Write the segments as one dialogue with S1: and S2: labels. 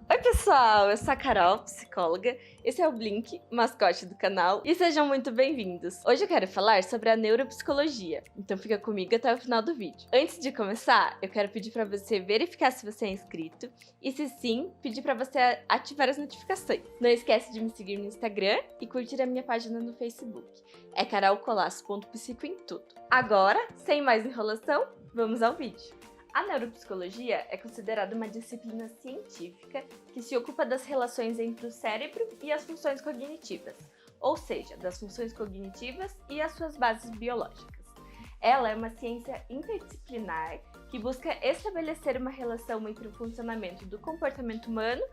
S1: Oi pessoal, eu sou a Carol, psicóloga, esse é o Blink, mascote do canal, e sejam muito bem-vindos! Hoje eu quero falar sobre a neuropsicologia, então fica comigo até o final do vídeo. Antes de começar, eu quero pedir para você verificar se você é inscrito, e se sim, pedir para você ativar as notificações. Não esquece de me seguir no Instagram e curtir a minha página no Facebook, é carolcolasso.psico em tudo. Agora, sem mais enrolação, vamos ao vídeo! A neuropsicologia é considerada uma disciplina científica que se ocupa das relações entre o cérebro e as funções cognitivas, ou seja, das funções cognitivas e as suas bases biológicas. Ela é uma ciência interdisciplinar que busca estabelecer uma relação entre o funcionamento do comportamento humano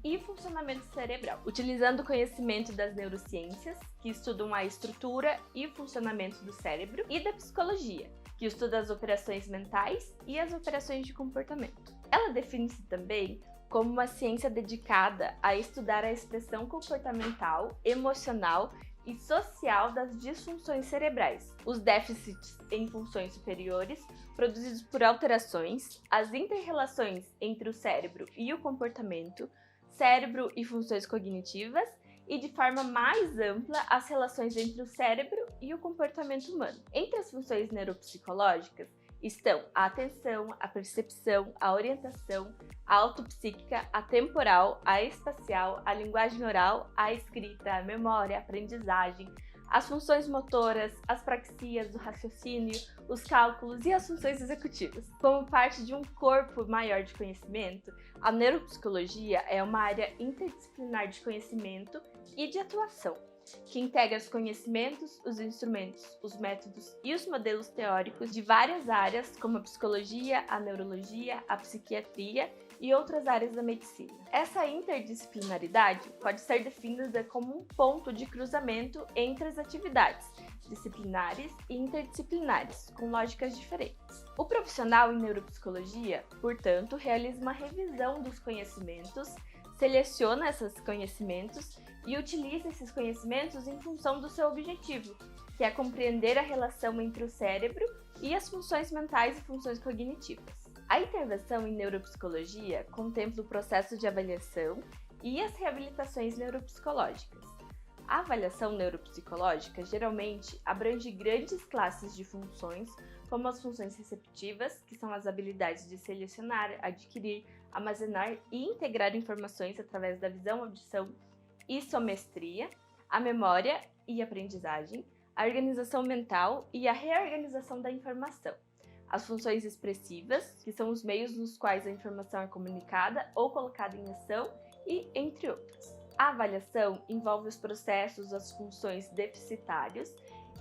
S1: e funcionamento cerebral, utilizando o conhecimento das neurociências, que estudam a estrutura e o funcionamento do cérebro, e da psicologia, que estuda as operações mentais e as operações de comportamento. Ela define-se também como uma ciência dedicada a estudar a expressão comportamental, emocional e social das disfunções cerebrais, os déficits em funções superiores produzidos por alterações, as inter-relações entre o cérebro e o comportamento, cérebro e funções cognitivas, e de forma mais ampla as relações entre o cérebro e o comportamento humano. Entre as funções neuropsicológicas estão a atenção, a percepção, a orientação, a autopsíquica, a temporal, a espacial, a linguagem oral, a escrita, a memória, a aprendizagem, as funções motoras, as praxias do raciocínio, os cálculos e as funções executivas. Como parte de um corpo maior de conhecimento, a neuropsicologia é uma área interdisciplinar de conhecimento e de atuação, que integra os conhecimentos, os instrumentos, os métodos e os modelos teóricos de várias áreas, como a psicologia, a neurologia, a psiquiatria e outras áreas da medicina. Essa interdisciplinaridade pode ser definida como um ponto de cruzamento entre as atividades disciplinares e interdisciplinares, com lógicas diferentes. O profissional em neuropsicologia, portanto, realiza uma revisão dos conhecimentos, seleciona esses conhecimentos e utiliza esses conhecimentos em função do seu objetivo, que é compreender a relação entre o cérebro e as funções mentais e funções cognitivas. A intervenção em neuropsicologia contempla o processo de avaliação e as reabilitações neuropsicológicas. A avaliação neuropsicológica geralmente abrange grandes classes de funções, como as funções receptivas, que são as habilidades de selecionar, adquirir, armazenar e integrar informações através da visão, audição e somestria, a memória e aprendizagem, a organização mental e a reorganização da informação. As funções expressivas, que são os meios nos quais a informação é comunicada ou colocada em ação, e entre outras. A avaliação envolve os processos, as funções deficitários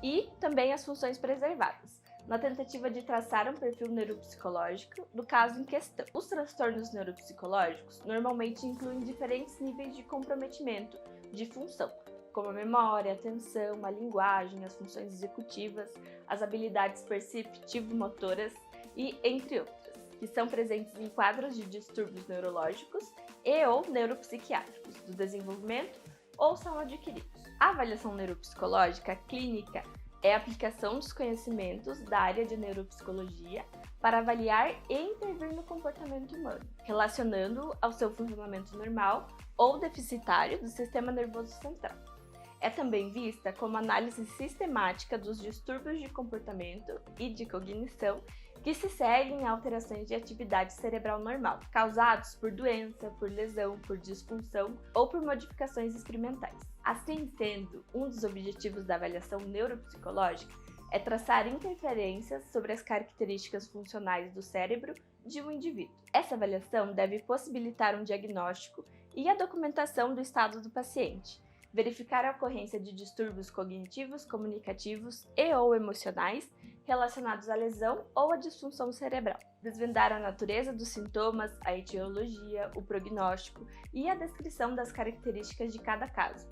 S1: e também as funções preservadas, na tentativa de traçar um perfil neuropsicológico do caso em questão. Os transtornos neuropsicológicos normalmente incluem diferentes níveis de comprometimento de função, como a memória, a atenção, a linguagem, as funções executivas, as habilidades perceptivo-motoras e entre outras, que são presentes em quadros de distúrbios neurológicos e ou neuropsiquiátricos do desenvolvimento ou são adquiridos. A avaliação neuropsicológica clínica é a aplicação dos conhecimentos da área de neuropsicologia para avaliar e intervir no comportamento humano, relacionando-o ao seu funcionamento normal ou deficitário do sistema nervoso central. É também vista como análise sistemática dos distúrbios de comportamento e de cognição que se seguem a alterações de atividade cerebral normal, causados por doença, por lesão, por disfunção ou por modificações experimentais. Assim sendo, um dos objetivos da avaliação neuropsicológica é traçar interferências sobre as características funcionais do cérebro de um indivíduo. Essa avaliação deve possibilitar um diagnóstico e a documentação do estado do paciente, verificar a ocorrência de distúrbios cognitivos, comunicativos e ou emocionais relacionados à lesão ou à disfunção cerebral, desvendar a natureza dos sintomas, a etiologia, o prognóstico e a descrição das características de cada caso,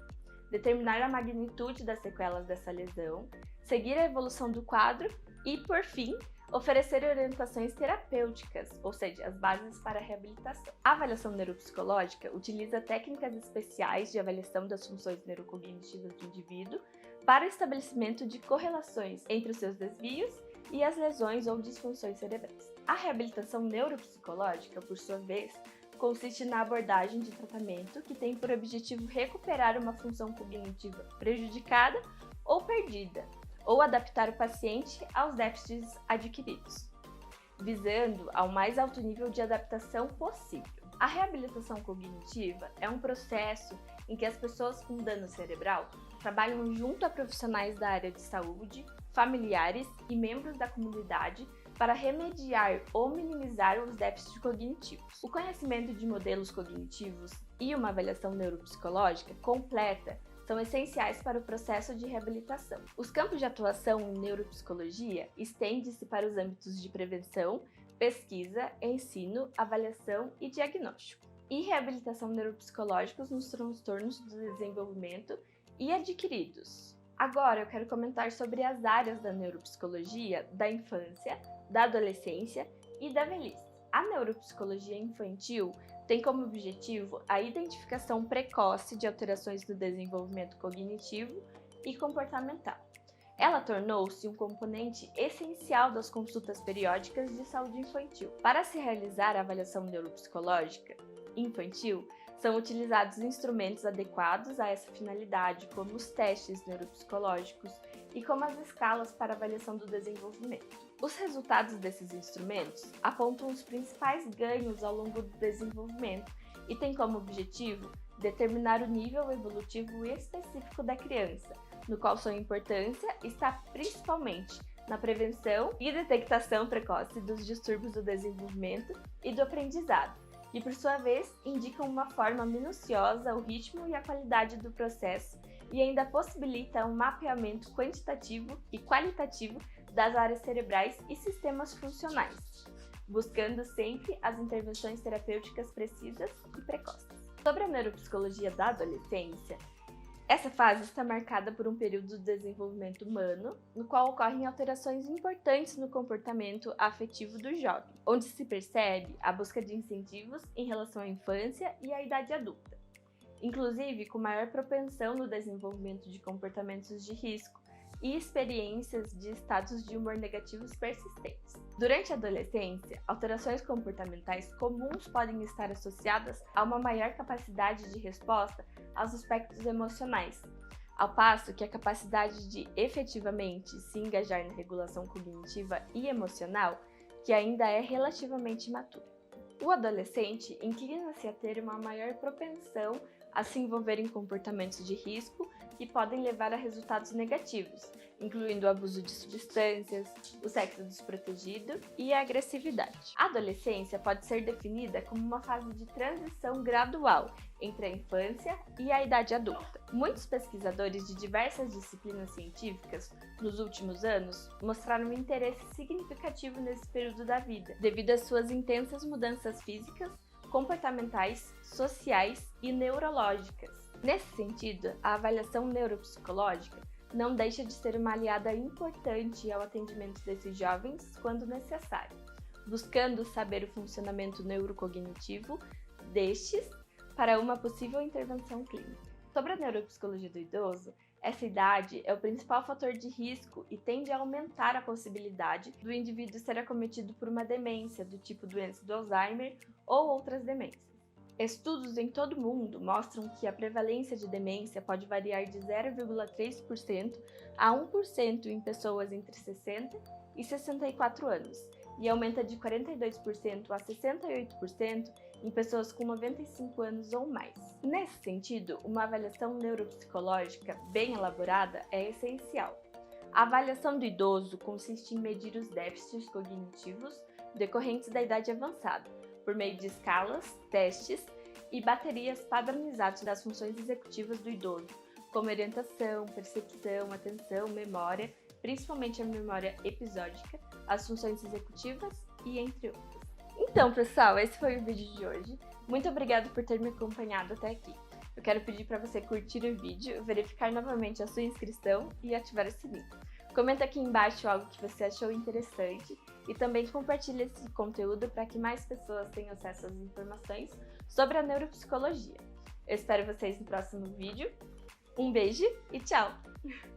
S1: determinar a magnitude das sequelas dessa lesão, seguir a evolução do quadro e, por fim, oferecer orientações terapêuticas, ou seja, as bases para a reabilitação. A avaliação neuropsicológica utiliza técnicas especiais de avaliação das funções neurocognitivas do indivíduo para o estabelecimento de correlações entre os seus desvios e as lesões ou disfunções cerebrais. A reabilitação neuropsicológica, por sua vez, consiste na abordagem de tratamento que tem por objetivo recuperar uma função cognitiva prejudicada ou perdida, ou adaptar o paciente aos déficits adquiridos, visando ao mais alto nível de adaptação possível. A reabilitação cognitiva é um processo em que as pessoas com dano cerebral trabalham junto a profissionais da área de saúde, familiares e membros da comunidade para remediar ou minimizar os déficits cognitivos. O conhecimento de modelos cognitivos e uma avaliação neuropsicológica completa são essenciais para o processo de reabilitação. Os campos de atuação em neuropsicologia estendem-se para os âmbitos de prevenção, pesquisa, ensino, avaliação e diagnóstico, e reabilitação neuropsicológicos nos transtornos do desenvolvimento e adquiridos. Agora eu quero comentar sobre as áreas da neuropsicologia da infância, da adolescência e da velhice. A neuropsicologia infantil tem como objetivo a identificação precoce de alterações no desenvolvimento cognitivo e comportamental. Ela tornou-se um componente essencial das consultas periódicas de saúde infantil. Para se realizar a avaliação neuropsicológica infantil, são utilizados instrumentos adequados a essa finalidade, como os testes neuropsicológicos e como as escalas para avaliação do desenvolvimento. Os resultados desses instrumentos apontam os principais ganhos ao longo do desenvolvimento e têm como objetivo determinar o nível evolutivo específico da criança, no qual sua importância está principalmente na prevenção e detectação precoce dos distúrbios do desenvolvimento e do aprendizado, e por sua vez indicam uma forma minuciosa o ritmo e a qualidade do processo e ainda possibilita um mapeamento quantitativo e qualitativo das áreas cerebrais e sistemas funcionais, buscando sempre as intervenções terapêuticas precisas e precoces. Sobre a neuropsicologia da adolescência, essa fase está marcada por um período de desenvolvimento humano, no qual ocorrem alterações importantes no comportamento afetivo do jovem, onde se percebe a busca de incentivos em relação à infância e à idade adulta, inclusive com maior propensão no desenvolvimento de comportamentos de risco e experiências de estados de humor negativos persistentes. Durante a adolescência, alterações comportamentais comuns podem estar associadas a uma maior capacidade de resposta aos aspectos emocionais, ao passo que a capacidade de efetivamente se engajar na regulação cognitiva e emocional, que ainda é relativamente imatura. O adolescente inclina-se a ter uma maior propensão a se envolver em comportamentos de risco que podem levar a resultados negativos, incluindo o abuso de substâncias, o sexo desprotegido e a agressividade. A adolescência pode ser definida como uma fase de transição gradual entre a infância e a idade adulta. Muitos pesquisadores de diversas disciplinas científicas, nos últimos anos, mostraram um interesse significativo nesse período da vida, devido às suas intensas mudanças físicas, comportamentais, sociais e neurológicas. Nesse sentido, a avaliação neuropsicológica não deixa de ser uma aliada importante ao atendimento desses jovens quando necessário, buscando saber o funcionamento neurocognitivo destes para uma possível intervenção clínica. Sobre a neuropsicologia do idoso, essa idade é o principal fator de risco e tende a aumentar a possibilidade do indivíduo ser acometido por uma demência do tipo doença do Alzheimer ou outras demências. Estudos em todo o mundo mostram que a prevalência de demência pode variar de 0,3% a 1% em pessoas entre 60 e 64 anos e aumenta de 42% a 68% em pessoas com 95 anos ou mais. Nesse sentido, uma avaliação neuropsicológica bem elaborada é essencial. A avaliação do idoso consiste em medir os déficits cognitivos decorrentes da idade avançada, por meio de escalas, testes e baterias padronizadas das funções executivas do idoso, como orientação, percepção, atenção, memória, principalmente a memória episódica, as funções executivas e entre outras. Então, pessoal, esse foi o vídeo de hoje. Muito obrigada por ter me acompanhado até aqui. Eu quero pedir para você curtir o vídeo, verificar novamente a sua inscrição e ativar o sininho. Comenta aqui embaixo algo que você achou interessante e também compartilhe esse conteúdo para que mais pessoas tenham acesso às informações sobre a neuropsicologia. Eu espero vocês no próximo vídeo. Um beijo e tchau!